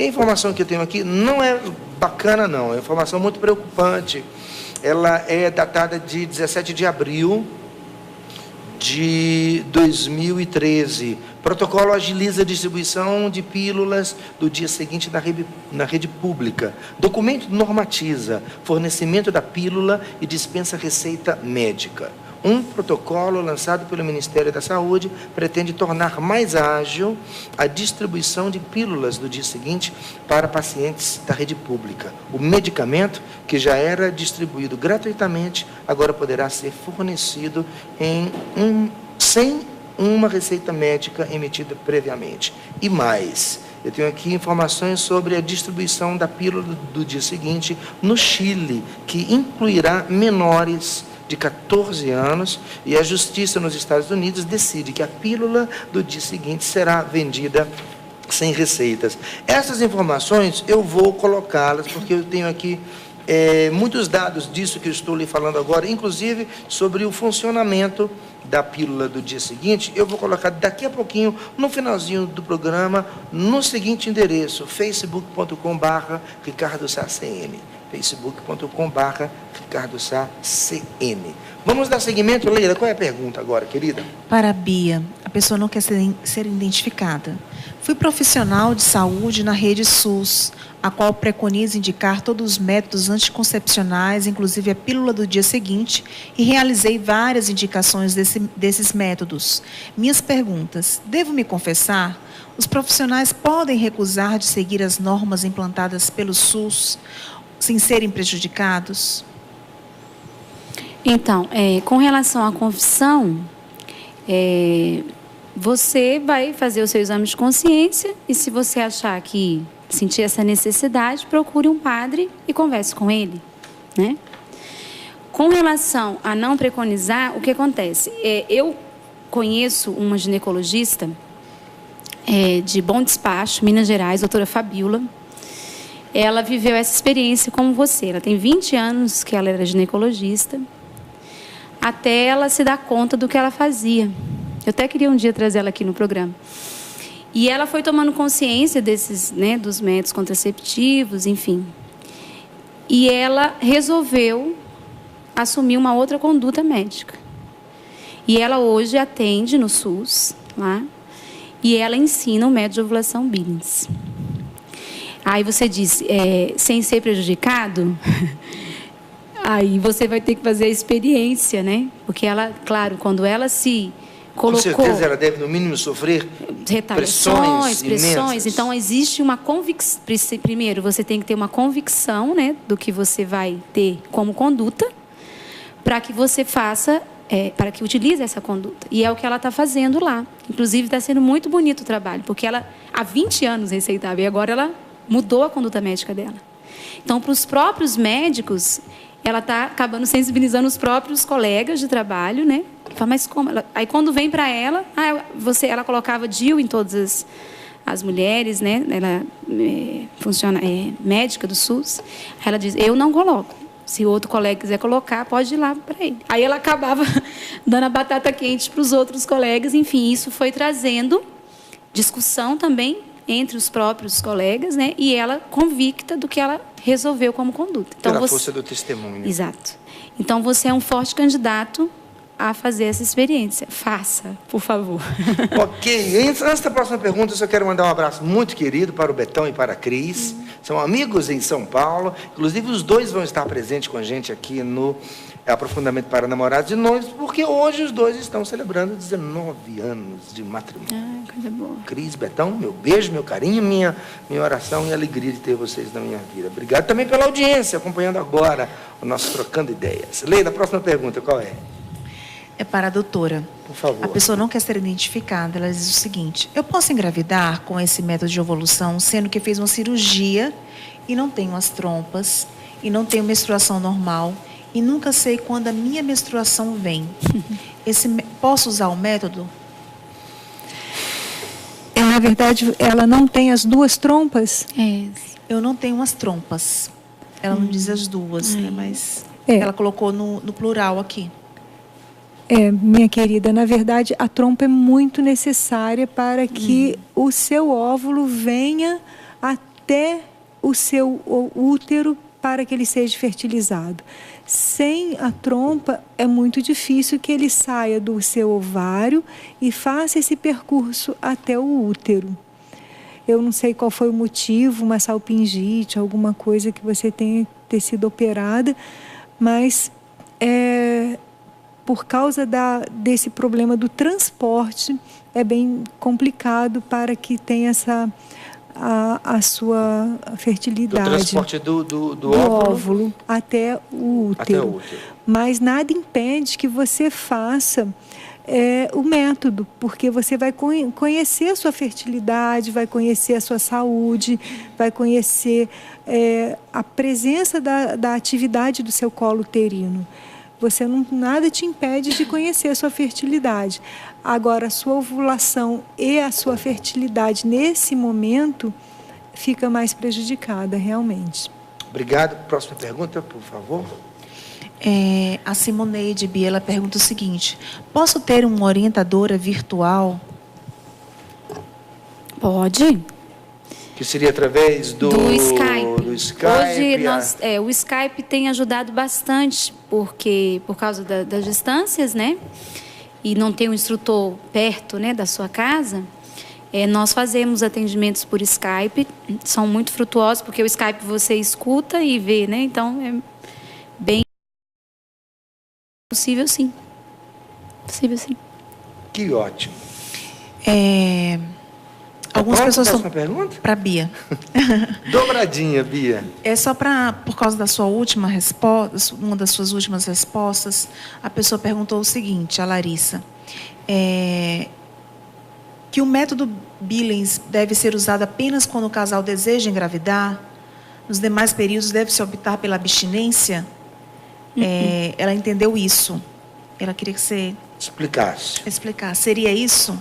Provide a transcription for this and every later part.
A informação que eu tenho aqui não é bacana, não. É uma informação muito preocupante. Ela é datada de 17 de abril de 2013. Protocolo agiliza a distribuição de pílulas do dia seguinte na rede pública. Documento normatiza fornecimento da pílula e dispensa receita médica. Um protocolo lançado pelo Ministério da Saúde pretende tornar mais ágil a distribuição de pílulas do dia seguinte para pacientes da rede pública. O medicamento, que já era distribuído gratuitamente, agora poderá ser fornecido sem uma receita médica emitida previamente. E mais, eu tenho aqui informações sobre a distribuição da pílula do dia seguinte no Chile, que incluirá menores de 14 anos, e a Justiça nos Estados Unidos decide que a pílula do dia seguinte será vendida sem receitas. Essas informações eu vou colocá-las, porque eu tenho aqui muitos dados disso que eu estou lhe falando agora, inclusive sobre o funcionamento da pílula do dia seguinte. Eu vou colocar daqui a pouquinho, no finalzinho do programa, no seguinte endereço, facebook.com/RicardoSaCN. facebook.com/RicardoSaCN. Vamos dar seguimento, Leila? Qual é a pergunta agora, querida? Para a Bia, a pessoa não quer ser identificada. Fui profissional de saúde na rede SUS, a qual preconiza indicar todos os métodos anticoncepcionais, inclusive a pílula do dia seguinte, e realizei várias indicações desses métodos. Minhas perguntas: devo me confessar? Os profissionais podem recusar de seguir as normas implantadas pelo SUS sem serem prejudicados? Então, com relação à confissão, você vai fazer o seu exame de consciência e, se você achar que sentir essa necessidade, procure um padre e converse com ele, né? Com relação a não preconizar, o que acontece? Eu conheço uma ginecologista de Bom Despacho, Minas Gerais, doutora Fabiola. Ela viveu essa experiência como você. Ela tem 20 anos que ela era ginecologista, até ela se dar conta do que ela fazia. Eu até queria um dia trazer ela aqui no programa. E ela foi tomando consciência desses, né, dos métodos contraceptivos, enfim. E ela resolveu assumir uma outra conduta médica. E ela hoje atende no SUS, lá, e ela ensina o método de ovulação Billings. Aí você diz, sem ser prejudicado, aí você vai ter que fazer a experiência, né? Porque ela, claro, quando ela se colocou... Com certeza ela deve, no mínimo, sofrer pressões. Então, existe uma convicção. Primeiro, você tem que ter uma convicção, né, do que você vai ter como conduta, para que você faça, para que utilize essa conduta. E é o que ela está fazendo lá. Inclusive, está sendo muito bonito o trabalho, porque ela, há 20 anos, receitava, e agora ela mudou a conduta médica dela. Então, para os próprios médicos, ela está acabando sensibilizando os próprios colegas de trabalho, né? Fala, mas como? Aí, quando vem para ela, ela colocava DIU em todas as mulheres, né? Ela médica do SUS. Aí ela diz, eu não coloco. Se o outro colega quiser colocar, pode ir lá para ele. Aí ela acabava dando a batata quente para os outros colegas. Enfim, isso foi trazendo discussão também entre os próprios colegas, né? E ela convicta do que ela resolveu como conduta. Então, pela força do testemunho. Exato. Então, você é um forte candidato a fazer essa experiência. Faça, por favor. Ok. Antes da próxima pergunta, eu só quero mandar um abraço muito querido para o Betão e para a Cris. São amigos em São Paulo. Inclusive, os dois vão estar presentes com a gente aqui no Aprofundamento para Namorados e Noivos, porque hoje os dois estão celebrando 19 anos de matrimônio. Ah, coisa boa. Cris, Betão, meu beijo, meu carinho, minha oração e alegria de ter vocês na minha vida. Obrigado também pela audiência, acompanhando agora o nosso Trocando Ideias. Leila, a próxima pergunta, qual é? É para a doutora. Por favor. A pessoa não quer ser identificada. Ela diz o seguinte: eu posso engravidar com esse método de ovulação, sendo que fez uma cirurgia e não tenho as trompas, e não tenho menstruação normal, e nunca sei quando a minha menstruação vem. Posso usar o método? Na verdade, ela não tem as duas trompas? Eu não tenho as trompas. Ela não diz as duas, né? Mas ela colocou no plural aqui. Minha querida, na verdade, a trompa é muito necessária para que o seu óvulo venha a até o seu útero para que ele seja fertilizado. Sem a trompa, é muito difícil que ele saia do seu ovário e faça esse percurso até o útero. Eu não sei qual foi o motivo, uma salpingite, alguma coisa que você tenha ter sido operada, mas por causa desse problema do transporte, é bem complicado para que tenha a sua fertilidade. Do transporte do óvulo até o útero. Mas nada impede que você faça o método, porque você vai conhecer a sua fertilidade, vai conhecer a sua saúde, vai conhecer a presença da atividade do seu colo uterino. Nada te impede de conhecer a sua fertilidade. Agora, a sua ovulação e a sua fertilidade nesse momento fica mais prejudicada, realmente. Obrigado. Próxima pergunta, por favor. A Simoneide Biela pergunta o seguinte: posso ter uma orientadora virtual? Pode. Que seria através do Skype. Do Skype. Hoje o Skype tem ajudado bastante, porque por causa das distâncias, né? E não tem um instrutor perto, né, da sua casa. Nós fazemos atendimentos por Skype, são muito frutuosos, porque o Skype você escuta e vê, né? Então é bem possível, sim. Possível, sim. Que ótimo. Algumas pessoas Próxima pergunta? Para Bia. Dobradinha, Bia. É só por causa da sua última resposta, uma das suas últimas respostas, a pessoa perguntou o seguinte, a Larissa, que o método Billings deve ser usado apenas quando o casal deseja engravidar, nos demais períodos deve-se optar pela abstinência? Ela entendeu isso. Ela queria que você explicasse. Seria isso?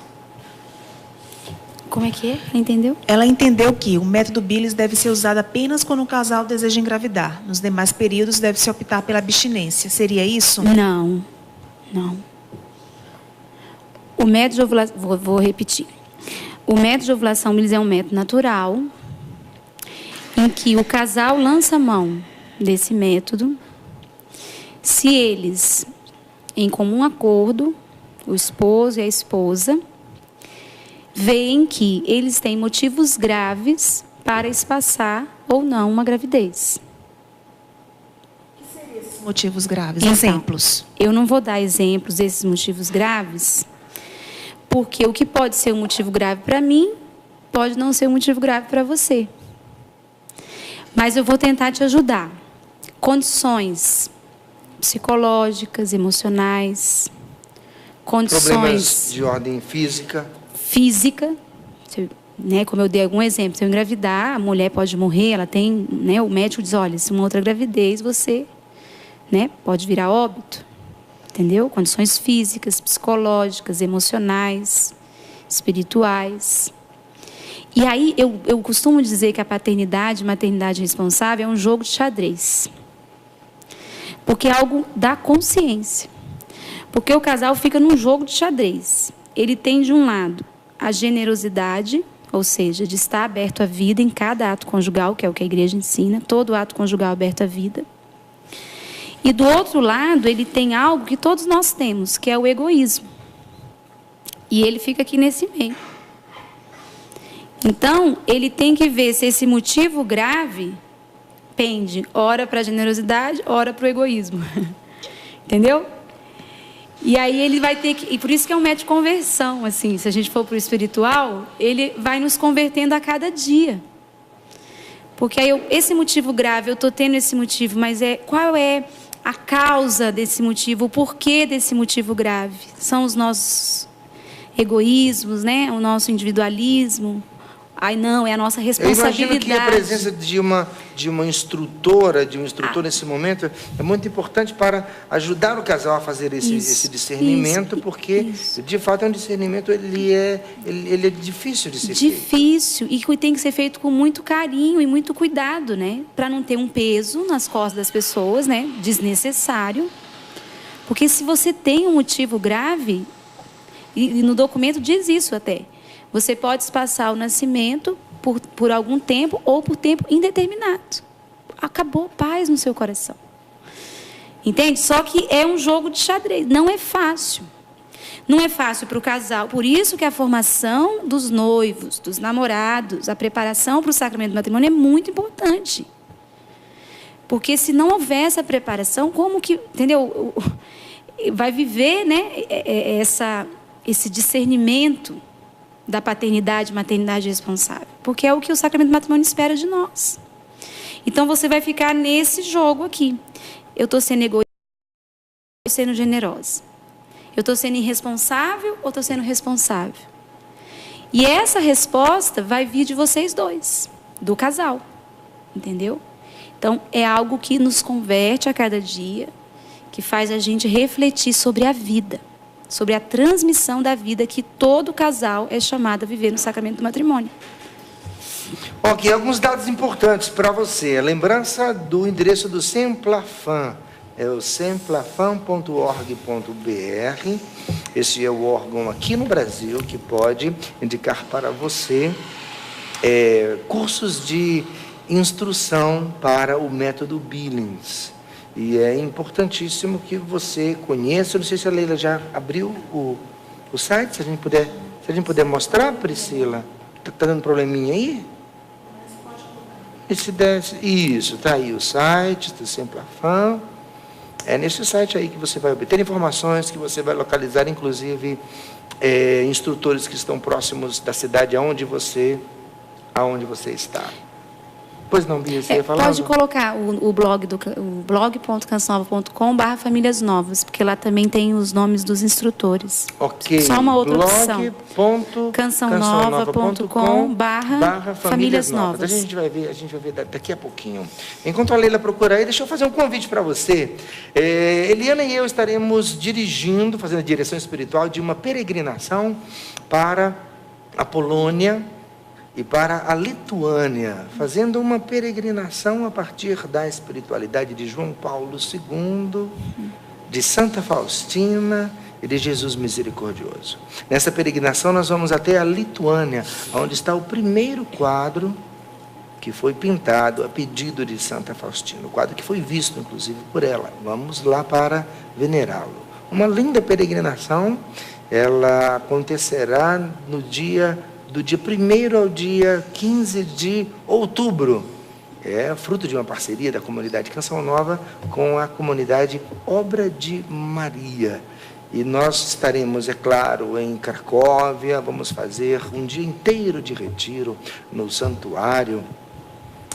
Como é que é? Entendeu? Ela entendeu que o método Billings deve ser usado apenas quando o casal deseja engravidar. Nos demais períodos deve-se optar pela abstinência. Seria isso? Não. O método de ovulação, vou repetir. O método de ovulação Billings é um método natural em que o casal lança mão desse método se eles, em comum acordo, o esposo e a esposa, veem que eles têm motivos graves para espaçar ou não uma gravidez. O que seriam esses motivos graves? Então, exemplos. Eu não vou dar exemplos desses motivos graves, porque o que pode ser um motivo grave para mim, pode não ser um motivo grave para você. Mas eu vou tentar te ajudar. Condições psicológicas, emocionais, condições... Problemas de ordem física, né, como eu dei algum exemplo, se eu engravidar, a mulher pode morrer, ela tem, né, o médico diz, olha, se uma outra gravidez, você, né, pode virar óbito, entendeu? Condições físicas, psicológicas, emocionais, espirituais. E aí, eu costumo dizer que a paternidade, maternidade responsável é um jogo de xadrez. Porque é algo da consciência. Porque o casal fica num jogo de xadrez. Ele tem, de um lado, a generosidade, ou seja, de estar aberto à vida em cada ato conjugal, que é o que a igreja ensina, todo ato conjugal aberto à vida. E do outro lado, ele tem algo que todos nós temos, que é o egoísmo. E ele fica aqui nesse meio. Então, ele tem que ver se esse motivo grave pende, ora para a generosidade, ora para o egoísmo. Entendeu? E aí ele vai ter que... E por isso que é um método de conversão, assim. Se a gente for para o espiritual, ele vai nos convertendo a cada dia. Porque aí esse motivo grave, eu estou tendo esse motivo, mas qual é a causa desse motivo, o porquê desse motivo grave? São os nossos egoísmos, né? O nosso individualismo. Ai, não, é a nossa responsabilidade. Eu imagino que a presença de uma instrutora, de um instrutor nesse momento é muito importante para ajudar o casal a fazer esse discernimento, porque, de fato, é um discernimento, ele é difícil de ser feito. Difícil, e tem que ser feito com muito carinho e muito cuidado, né? Para não ter um peso nas costas das pessoas, né? Desnecessário. Porque se você tem um motivo grave, e no documento diz isso até, você pode espaçar o nascimento por algum tempo ou por tempo indeterminado. Acabou paz no seu coração. Entende? Só que é um jogo de xadrez. Não é fácil. Não é fácil para o casal. Por isso que a formação dos noivos, dos namorados, a preparação para o sacramento do matrimônio é muito importante. Porque se não houver essa preparação, como que, entendeu? Vai viver, né, esse discernimento da paternidade, maternidade responsável. Porque é o que o sacramento do matrimônio espera de nós. Então você vai ficar nesse jogo aqui. Eu estou sendo egoísta ou sendo generosa? Eu estou sendo irresponsável ou estou sendo responsável? E essa resposta vai vir de vocês dois, do casal. Entendeu? Então, é algo que nos converte a cada dia, que faz a gente refletir sobre a vida, sobre a transmissão da vida que todo casal é chamado a viver no sacramento do matrimônio. Ok, alguns dados importantes para você. A lembrança do endereço do Semplafam, é o semplafam.org.br. Esse é o órgão aqui no Brasil que pode indicar para você cursos de instrução para o método Billings. E é importantíssimo que você conheça. Eu não sei se a Leila já abriu o site, se a gente puder mostrar, Priscila. Está dando probleminha aí? Isso, está aí o site do Semplafam. É nesse site aí que você vai obter informações, que você vai localizar, inclusive, instrutores que estão próximos da cidade aonde você está. Pois não, Bia, você ia falar? Pode colocar o blog.cançãonova.com/famílias novas, porque lá também tem os nomes dos instrutores. Ok. Só uma outra opção. cançãonova.com/famílias novas. A gente vai ver daqui a pouquinho. Enquanto a Leila procura aí, deixa eu fazer um convite para você. Eliana e eu estaremos fazendo a direção espiritual de uma peregrinação para a Polônia e para a Lituânia, fazendo uma peregrinação a partir da espiritualidade de João Paulo II, de Santa Faustina e de Jesus Misericordioso. Nessa peregrinação nós vamos até a Lituânia, onde está o primeiro quadro que foi pintado a pedido de Santa Faustina, o quadro que foi visto, inclusive, por ela. Vamos lá para venerá-lo. Uma linda peregrinação, ela acontecerá do dia 1º ao dia 15 de outubro. É fruto de uma parceria da comunidade Canção Nova com a comunidade Obra de Maria. E nós estaremos, é claro, em Cracóvia. Vamos fazer um dia inteiro de retiro no santuário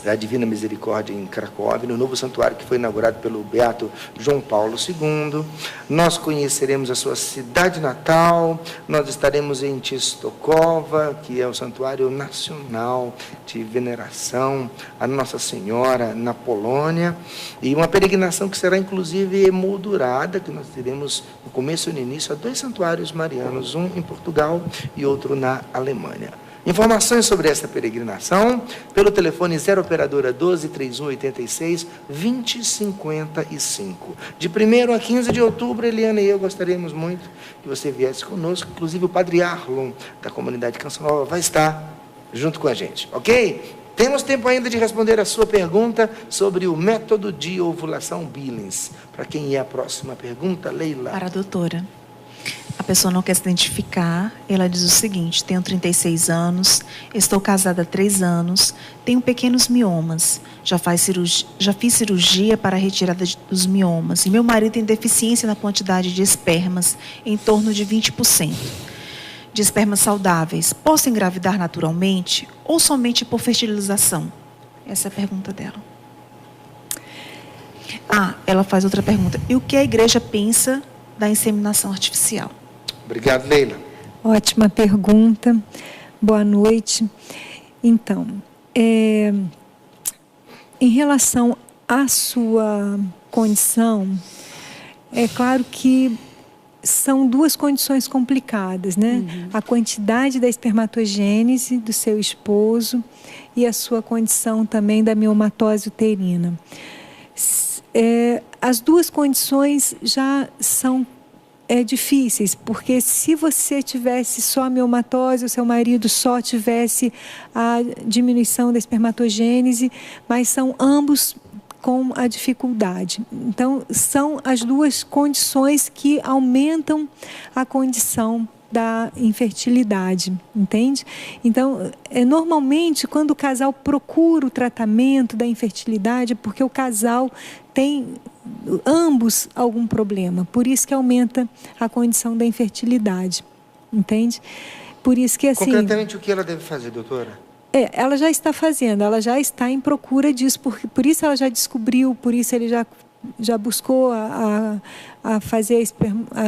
da Divina Misericórdia em Cracóvia, no novo santuário que foi inaugurado pelo beato João Paulo II. Nós conheceremos a sua cidade natal, nós estaremos em Częstochowa, que é o santuário nacional de veneração a Nossa Senhora na Polônia, e uma peregrinação que será inclusive emoldurada, que nós teremos no começo e no início a 2 santuários marianos, um em Portugal e outro na Alemanha. Informações sobre esta peregrinação pelo telefone 0 operadora 12 31 86 20 55. De 1º a 15 de outubro, Eliana e eu gostaríamos muito que você viesse conosco. Inclusive o Padre Arlon, da comunidade Canção Nova, vai estar junto com a gente, ok? Temos tempo ainda de responder a sua pergunta sobre o método de ovulação Billings. Para quem é a próxima pergunta, Leila? Para a doutora. A pessoa não quer se identificar, ela diz o seguinte: tenho 36 anos, estou casada há 3 anos, tenho pequenos miomas, já fiz cirurgia para a retirada dos miomas, e meu marido tem deficiência na quantidade de espermas, em torno de 20%, de espermas saudáveis. Posso engravidar naturalmente ou somente por fertilização? Essa é a pergunta dela. Ela faz outra pergunta: e o que a igreja pensa da inseminação artificial? Obrigado, Leila. Ótima pergunta. Boa noite. Então, em relação à sua condição, é claro que são 2 condições complicadas, né? Uhum. A quantidade da espermatogênese do seu esposo e a sua condição também da miomatose uterina. As 2 condições já são difíceis, porque se você tivesse só a miomatose, o seu marido só tivesse a diminuição da espermatogênese, mas são ambos com a dificuldade. Então, são as duas condições que aumentam a condição da infertilidade, entende? Então, normalmente, quando o casal procura o tratamento da infertilidade, é porque o casal tem, ambos, algum problema. Por isso que aumenta a condição da infertilidade, entende? Por isso que, assim... Concretamente, o que ela deve fazer, doutora? Ela já está fazendo, ela já está em procura disso, por isso ela já descobriu, por isso ele já buscou a fazer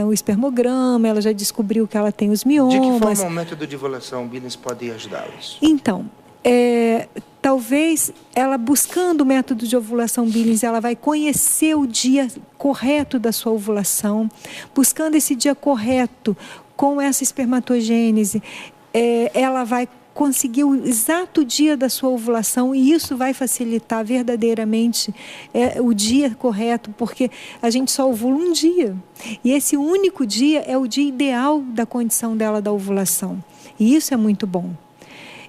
o espermograma, ela já descobriu que ela tem os miomas. De que forma o método de ovulação Billings pode ajudá-los? Então, talvez ela buscando o método de ovulação Billings, ela vai conhecer o dia correto da sua ovulação, buscando esse dia correto com essa espermatogênese, ela vai conseguir o exato dia da sua ovulação, e isso vai facilitar verdadeiramente o dia correto, porque a gente só ovula um dia. E esse único dia é o dia ideal da condição dela da ovulação. E isso é muito bom.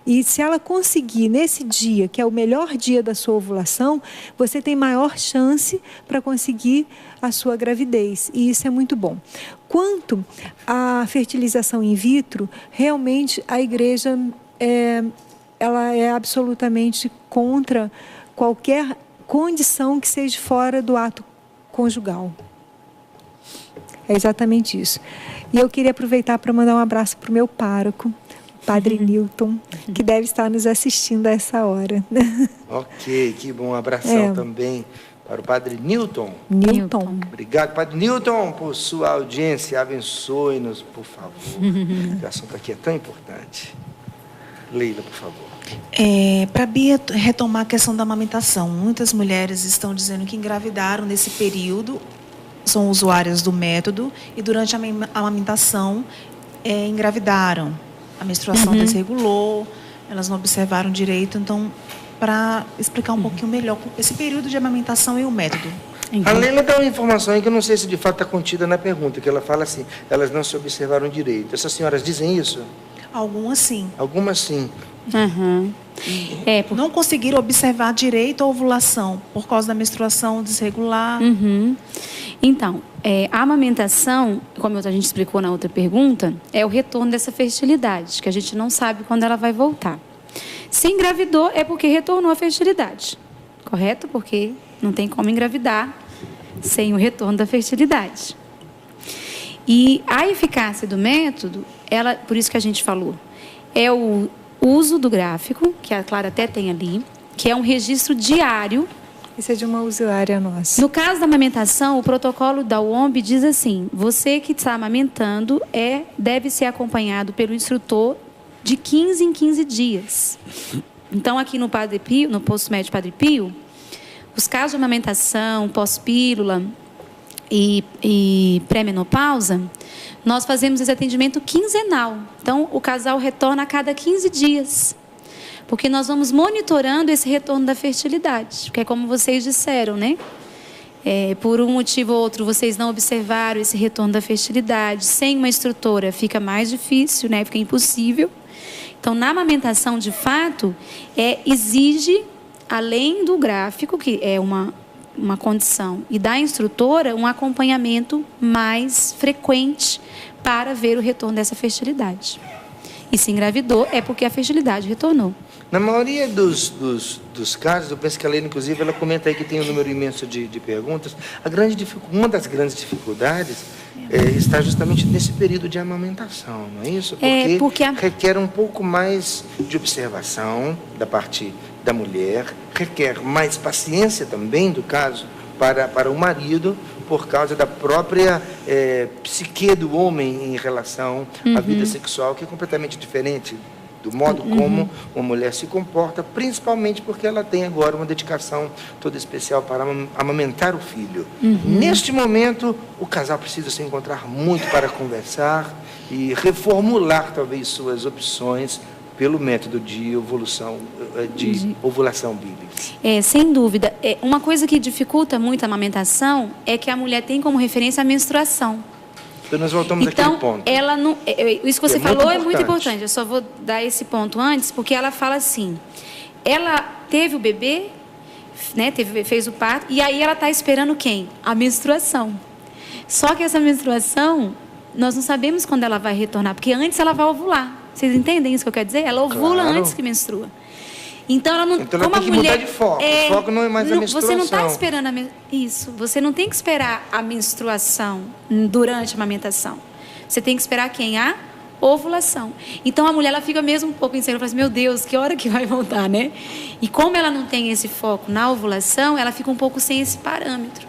E se ela conseguir nesse dia, que é o melhor dia da sua ovulação, você tem maior chance para conseguir a sua gravidez. E isso é muito bom. Quanto à fertilização in vitro, realmente a igreja ela é absolutamente contra qualquer condição que seja fora do ato conjugal. É exatamente isso. E eu queria aproveitar para mandar um abraço para o meu pároco, Padre Newton, que deve estar nos assistindo a essa hora. Ok, que bom. Um abração também para o Padre Newton. Newton. Obrigado, Padre Newton, por sua audiência. Abençoe-nos, por favor. O assunto aqui é tão importante. Leila, por favor. Para a Bia retomar a questão da amamentação, muitas mulheres estão dizendo que engravidaram nesse período, são usuárias do método, e durante a amamentação engravidaram. A menstruação desregulou, elas não observaram direito. Então, para explicar um pouquinho melhor esse período de amamentação e o método. A Leila dá uma informação aí que eu não sei se de fato está contida na pergunta, que ela fala assim, elas não se observaram direito. Essas senhoras dizem isso? Algumas sim. Algumas sim. Não conseguiram observar direito a ovulação por causa da menstruação desregular. Então, a amamentação, como a gente explicou na outra pergunta, é o retorno dessa fertilidade, que a gente não sabe quando ela vai voltar. Se engravidou, é porque retornou a fertilidade, correto? Porque não tem como engravidar sem o retorno da fertilidade. E a eficácia do método, por isso que a gente falou, é o uso do gráfico, que a Clara até tem ali, que é um registro diário. Isso é de uma usuária nossa. No caso da amamentação, o protocolo da UOMB diz assim, você que está amamentando deve ser acompanhado pelo instrutor de 15 em 15 dias. Então, aqui no Padre Pio, no posto médico Padre Pio, os casos de amamentação, pós-pílula e pré-menopausa, nós fazemos esse atendimento quinzenal. Então, o casal retorna a cada 15 dias. Porque nós vamos monitorando esse retorno da fertilidade. Que é como vocês disseram, né? Por um motivo ou outro, vocês não observaram esse retorno da fertilidade. Sem uma instrutora fica mais difícil, né? Fica impossível. Então, na amamentação, de fato, exige, além do gráfico, que é uma condição, e da instrutora, um acompanhamento mais frequente para ver o retorno dessa fertilidade. E se engravidou, é porque a fertilidade retornou. Na maioria dos casos, eu penso que a Leila, inclusive, ela comenta aí que tem um número imenso de perguntas. Uma das grandes dificuldades está justamente nesse período de amamentação, não é isso? Porque requer um pouco mais de observação da parte da mulher, requer mais paciência também, do caso, para o marido, por causa da própria psique do homem em relação à vida sexual, que é completamente diferente do modo como uma mulher se comporta, principalmente porque ela tem agora uma dedicação toda especial para amamentar o filho. Neste momento, o casal precisa se encontrar muito para conversar e reformular, talvez, suas opções pelo método de ovulação Billings. Sem dúvida. Uma coisa que dificulta muito a amamentação é que a mulher tem como referência a menstruação. Então nós voltamos àquele ponto. Ela não, isso que você falou é muito importante. Eu só vou dar esse ponto antes, porque ela fala assim, ela teve o bebê, né, fez o parto, e aí ela está esperando quem? A menstruação. Só que essa menstruação, nós não sabemos quando ela vai retornar, porque antes ela vai ovular. Vocês entendem isso que eu quero dizer? Ela ovula antes que menstrua. Então ela não. Então ela tem que mudar de foco. O foco não é mais a menstruação. Você não está esperando isso. Você não tem que esperar a menstruação durante a amamentação. Você tem que esperar quem? A ovulação. Então a mulher ela fica mesmo um pouco insegura, fala assim, meu Deus, que hora que vai voltar, né? E como ela não tem esse foco na ovulação, ela fica um pouco sem esse parâmetro.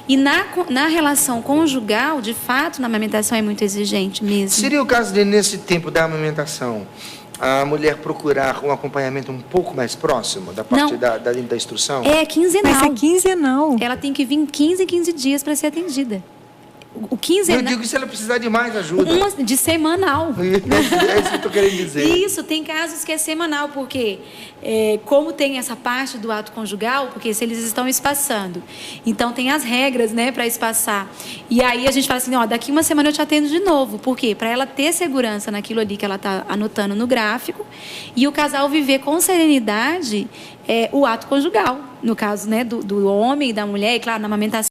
E na relação conjugal, de fato, na amamentação é muito exigente mesmo. Seria o caso de, nesse tempo da amamentação, a mulher procurar um acompanhamento um pouco mais próximo da parte da instrução? É quinzenal. Mas é quinzenal. Ela tem que vir 15 em 15 dias para ser atendida. O quinzenal... Eu digo se ela precisar de mais ajuda. De semanal. É isso que eu estou querendo dizer. Isso, tem casos que é semanal, porque como tem essa parte do ato conjugal, porque se eles estão espaçando, então tem as regras, né, para espaçar. E aí a gente fala assim, ó, daqui uma semana eu te atendo de novo. Por quê? Para ela ter segurança naquilo ali que ela está anotando no gráfico e o casal viver com serenidade o ato conjugal. No caso, né, do homem e da mulher, e claro, na amamentação,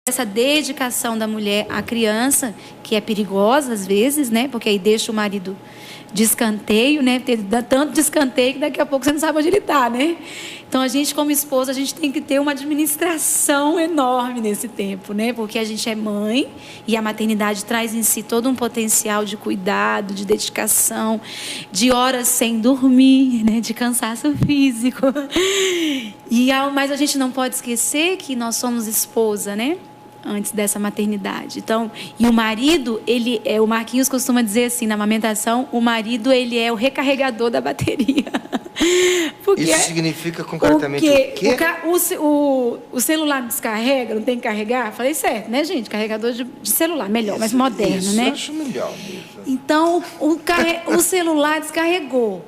essa dedicação da mulher à criança, que é perigosa às vezes, né? Porque aí deixa o marido de escanteio, né? Dá tanto de escanteio que daqui a pouco você não sabe onde ele está, né? Então a gente, como esposa, a gente tem que ter uma administração enorme nesse tempo, né? Porque a gente é mãe e a maternidade traz em si todo um potencial de cuidado, de dedicação, de horas sem dormir, né? De cansaço físico. Mas a gente não pode esquecer que nós somos esposa, né? Antes dessa maternidade. Então, e o marido, o Marquinhos costuma dizer assim, na amamentação, o marido, ele é o recarregador da bateria. Porque isso significa concretamente o quê? O celular descarrega, não tem que carregar? Falei certo, né, gente? Carregador de celular, melhor, mais moderno, né? Eu acho melhor mesmo. Então, o celular descarregou,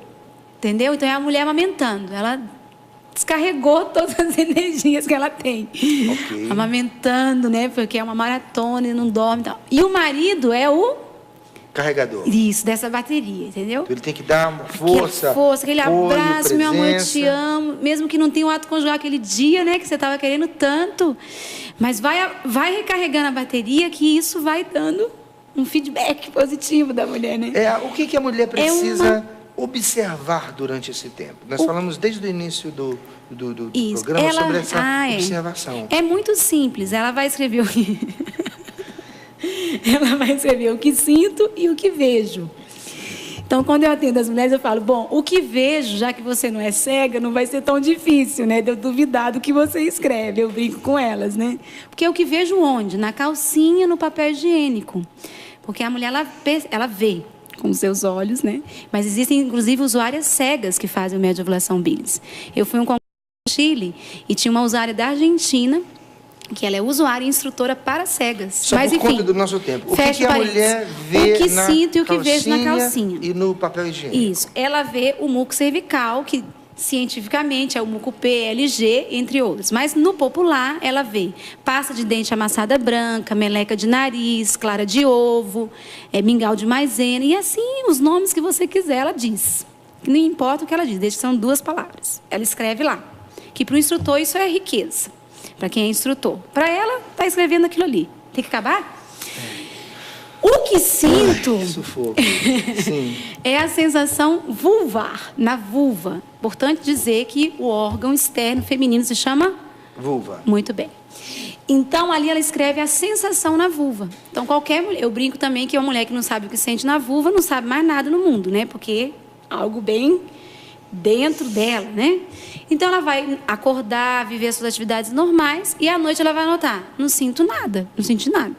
entendeu? Então, é a mulher amamentando, ela descarregou todas as energias que ela tem. Okay. Amamentando, né? Porque é uma maratona e não dorme e tal. E o marido é o carregador. Isso, dessa bateria, entendeu? Ele tem que dar uma força. Aquele abraço, meu amor, eu te amo. Mesmo que não tenha um ato conjugal aquele dia, né? Que você estava querendo tanto. Mas vai recarregando a bateria, que isso vai dando um feedback positivo da mulher, né? O que a mulher precisa observar durante esse tempo? Nós falamos desde o início do programa sobre essa observação. É muito simples. Ela vai escrever ela vai escrever o que sinto e o que vejo. Então, quando eu atendo as mulheres, eu falo, bom, o que vejo, já que você não é cega, não vai ser tão difícil, né? De eu duvidar do que você escreve. Eu brinco com elas, né? Porque o que vejo onde? Na calcinha, no papel higiênico. Porque a mulher, ela vê com os seus olhos, né? Mas existem, inclusive, usuárias cegas que fazem o método de ovulação Billings. Eu fui a um congresso no Chile e tinha uma usuária da Argentina, que ela é usuária e instrutora para cegas. Só mas, enfim, conta do nosso tempo. O que a mulher vê o que sinto e o que vejo na calcinha. E no papel higiênico. Isso. Ela vê o muco cervical, que cientificamente é o muco PLG, entre outros. Mas no popular, ela vê pasta de dente amassada branca, meleca de nariz, clara de ovo, mingau de maisena, e assim, os nomes que você quiser, ela diz. Não importa o que ela diz, desde que são 2 palavras. Ela escreve lá. Que para o instrutor isso é riqueza. Para quem é instrutor. Para ela, está escrevendo aquilo ali. Tem que acabar? O que sinto Sim. é a sensação vulvar, na vulva. Importante dizer que o órgão externo feminino se chama? Vulva. Muito bem. Então, ali ela escreve a sensação na vulva. Então, qualquer mulher... Eu brinco também que uma mulher que não sabe o que sente na vulva não sabe mais nada no mundo, né? Porque é algo bem dentro dela, né? Então, ela vai acordar, viver suas atividades normais e à noite ela vai anotar. Não sinto nada, não senti nada.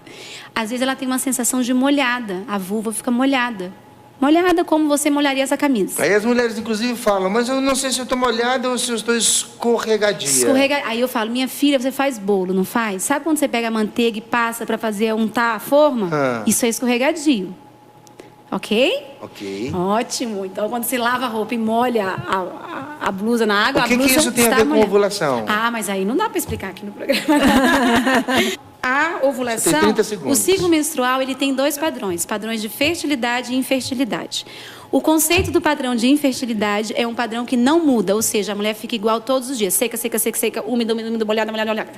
Às vezes ela tem uma sensação de molhada. A vulva fica molhada. Molhada como você molharia essa camisa. Aí as mulheres, inclusive, falam, mas eu não sei se eu estou molhada ou se eu estou escorregadia. Aí eu falo, minha filha, você faz bolo, não faz? Sabe quando você pega a manteiga e passa para fazer untar a forma? Isso é escorregadio. Ok? Ok. Ótimo. Então, quando você lava a roupa e molha a blusa na água, o que isso tem a ver com ovulação? Mas aí não dá para explicar aqui no programa. A ovulação, Você tem 30 segundos. o ciclo menstrual, ele tem 2 padrões, padrões de fertilidade e infertilidade. O conceito do padrão de infertilidade é um padrão que não muda, ou seja, a mulher fica igual todos os dias, seca, seca, seca, seca, úmida, úmida, úmida, molhada, molhada, molhada.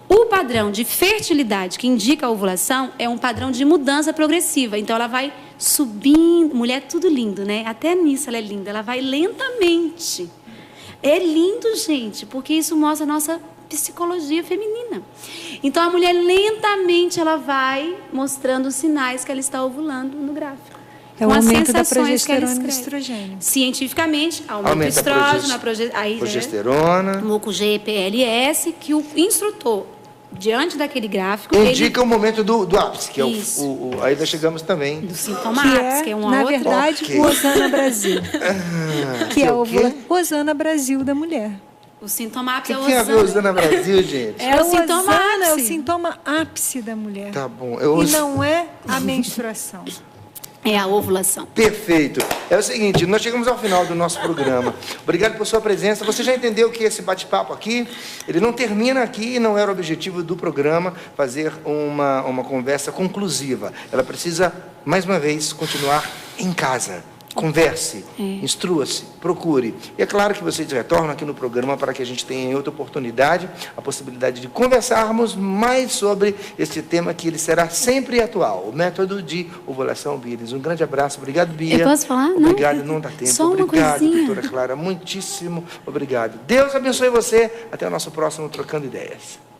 O padrão de fertilidade, que indica a ovulação, é um padrão de mudança progressiva. Então, ela vai subindo. Mulher é tudo lindo, né? Até nisso ela é linda. Ela vai lentamente. É lindo, gente, porque isso mostra a nossa psicologia feminina. Então, a mulher lentamente ela vai mostrando os sinais que ela está ovulando no gráfico. É o aumento da progesterona e do estrogênio. Cientificamente, aumenta o estrógeno, a progesterona, muco-G, PLS, que o instrutor, diante daquele gráfico... indica o momento do ápice, que é aí nós chegamos também. Do sintoma ápice, que é uma na outra... verdade, o Osana Brasil. Que é a Osana Brasil da mulher. O sintoma ápice é o Osana. O que tem a ver Osana Brasil, gente? É o sintoma ápice. É o sintoma ápice da mulher. Tá bom. E não é a menstruação. É a ovulação. Perfeito. É o seguinte, nós chegamos ao final do nosso programa. Obrigado por sua presença. Você já entendeu que esse bate-papo aqui, ele não termina aqui, não era o objetivo do programa fazer uma conversa conclusiva. Ela precisa, mais uma vez, continuar em casa. Converse, instrua-se, procure. E é claro que vocês retornam aqui no programa para que a gente tenha em outra oportunidade a possibilidade de conversarmos mais sobre este tema que ele será sempre atual, o método de ovulação Bíris. Um grande abraço, obrigado, Bia. Eu posso falar? Obrigado, não dá tempo. Só uma obrigado, coisinha. doutora Clara, muitíssimo obrigado. Deus abençoe você. Até o nosso próximo Trocando Ideias.